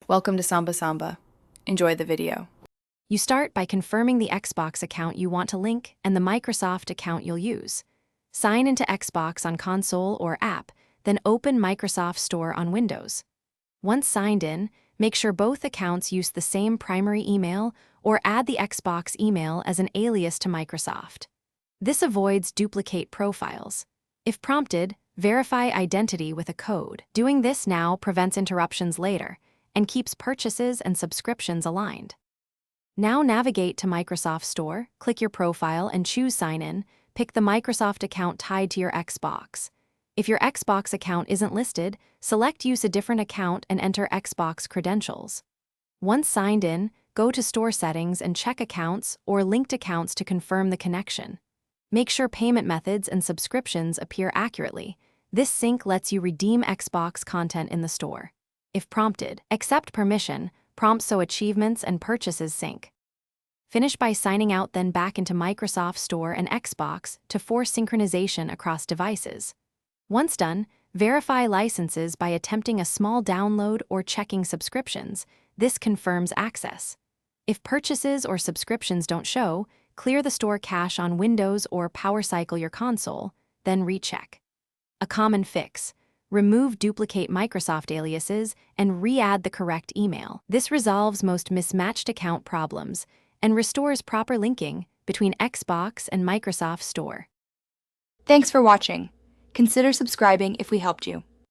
Welcome to Samba Samba. Enjoy the video. You start by confirming the Xbox account you want to link and the Microsoft account you'll use. Sign into Xbox on console or app, then open Microsoft Store on Windows. Once signed in, make sure both accounts use the same primary email or add the Xbox email as an alias to Microsoft. This avoids duplicate profiles. If prompted, verify identity with a code. Doing this now prevents interruptions later and keeps purchases and subscriptions aligned. Now navigate to Microsoft Store, click your profile and choose Sign In. Pick the Microsoft account tied to your Xbox. If your Xbox account isn't listed, select Use a different account and enter Xbox credentials. Once signed in, go to Store Settings and check Accounts or Linked Accounts to confirm the connection. Make sure payment methods and subscriptions appear accurately. This sync lets you redeem Xbox content in the store. If prompted, accept permission, prompt so achievements and purchases sync. Finish by signing out, then back into Microsoft Store and Xbox to force synchronization across devices. Once done, verify licenses by attempting a small download or checking subscriptions. This confirms access. If purchases or subscriptions don't show, clear the store cache on Windows or power cycle your console, then recheck. A common fix: remove duplicate Microsoft aliases and re-add the correct email. This resolves most mismatched account problems and restores proper linking between Xbox and Microsoft Store. Thanks for watching. Consider subscribing if we helped you.